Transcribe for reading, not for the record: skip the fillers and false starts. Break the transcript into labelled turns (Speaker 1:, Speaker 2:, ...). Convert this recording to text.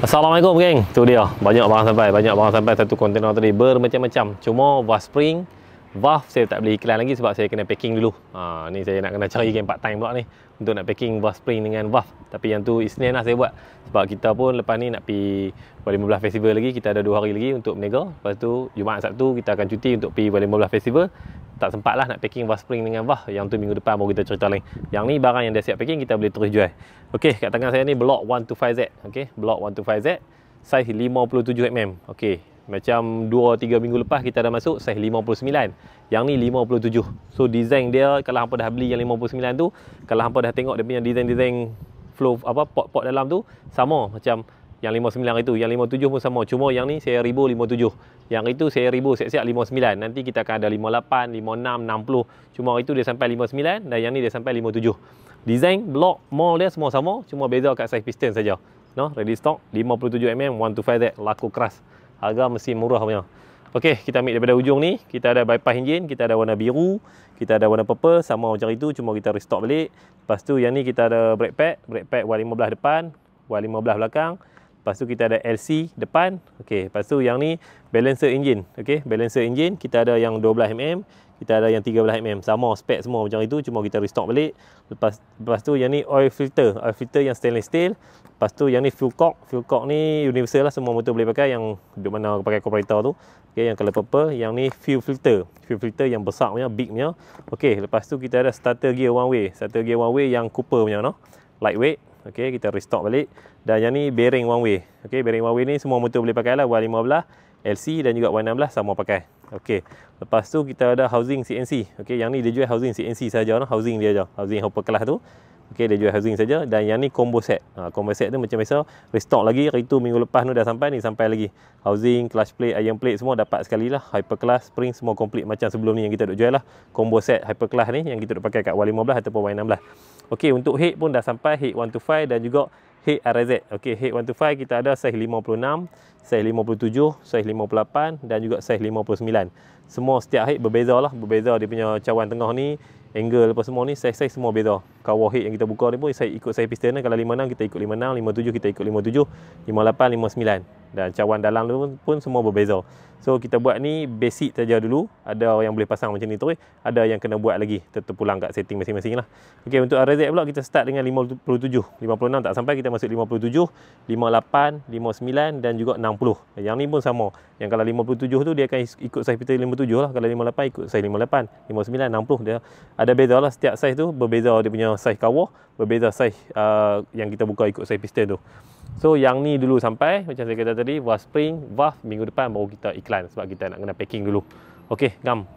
Speaker 1: Assalamualaikum geng. Tu dia. Banyak barang sampai satu kontainer tadi bermacam-macam. Cuma valve spring, valve saya tak boleh iklan lagi sebab saya kena packing dulu. Ni saya nak kena cari game part time pula ni untuk nak packing valve spring dengan valve. Tapi yang tu Isnin lah saya buat. Sebab kita pun lepas ni nak pergi Kuala 15 Festival lagi. Kita ada 2 hari lagi untuk berniaga. Lepas tu Jumaat Sabtu kita akan cuti untuk pergi Kuala 15 Festival. Tak sempat lah nak packing valve spring dengan valve. Yang tu minggu depan baru kita cerita lain. Yang ni barang yang dah siap packing, kita boleh terus jual. Okey, kat tangan saya ni Block 125Z. Okey, Block 125Z saiz 57mm. Okey, macam 2-3 minggu lepas kita dah masuk saiz 59. Yang ni 57. So design dia kalau hangpa dah beli yang 59 tu, kalau hangpa dah tengok dia punya design flow pot dalam tu sama macam yang 59 itu, yang 57 pun sama. Cuma yang ni saya 57. Yang itu saya siap-siap 59. Nanti kita akan ada 58, 56, 60. Cuma itu dia sampai 59 dan yang ni dia sampai 57. Design, block, mall dia semua sama, cuma beza kat saiz piston saja. No, ready stock 57mm 125Z, laku keras. Harga mesti murah punya. Okey, kita ambil daripada ujung ni, kita ada bypass engine, kita ada warna biru, kita ada warna purple, sama macam itu, cuma kita restock balik. Lepas tu yang ni kita ada brake pad Y15 depan, Y15 belakang. Lepas tu kita ada LC depan. Okey, lepas tu yang ni balancer engine. Okey, balancer engine kita ada yang 12mm, kita ada yang 13mm. Sama spek semua macam itu, cuma kita restock balik. Lepas tu yang ni oil filter yang stainless steel. Lepas tu yang ni fuel cock. Fuel cock ni universal lah, semua motor boleh pakai, yang di mana pakai carburetor tu. Okey, yang color purple. Yang ni fuel filter yang besar punya, big punya. Okey, lepas tu kita ada starter gear one way yang Cooper punya, no. Lightweight. Okey, kita restock balik. Dan yang ni bearing one way. Okey, bearing one way ni semua motor boleh pakai lah. Y15, LC dan juga Y16 sama pakai. Okey. Lepas tu kita ada housing CNC. Okey, yang ni dia jual housing CNC saja, no? Housing dia aja. Housing hopper kelas tu. Okey, dia jual housing saja. Dan yang ni combo set. Combo set tu macam biasa restock lagi. Hari tu minggu lepas tu dah sampai, ni sampai lagi. Housing, clutch plate, iron plate semua dapat sekali lah. Hyper class, spring semua komplit macam sebelum ni yang kita duk jual lah. Combo set hyper class ni yang kita duk pakai kat Y15 ataupun Y16. Okey, untuk head pun dah sampai, head 125 dan juga head RZ. Okey, head 125 kita ada saiz 56, saiz 57, saiz 58 dan juga saiz 59. Semua setiap head berbeza lah, berbeza dia punya cawan tengah ni, angle apa semua ni, saiz semua beza. Cover head yang kita buka ni pun ikut saiz piston ni, kalau 56 kita ikut 56, 57 kita ikut 57, 58, 59. Dan cawan dalam tu pun semua berbeza. So kita buat ni basic saja dulu. Ada yang boleh pasang macam ni terus, ada yang kena buat lagi, terpulang kat setting masing-masing lah. Okey, untuk RZ pula kita start dengan 57, 56 tak sampai, kita masuk 57, 58, 59 dan juga 60. Yang ni pun sama. Yang kalau 57 tu dia akan ikut saiz piston 57 lah. Kalau 58 ikut saiz 58, 59, 60 dia ada beza lah. Setiap saiz tu berbeza dia punya saiz cover, berbeza saiz yang kita buka ikut saiz piston tu. So yang ni dulu sampai, macam saya kata tadi, valve spring, valve minggu depan baru kita iklan sebab kita nak kena packing dulu. Okey, gam.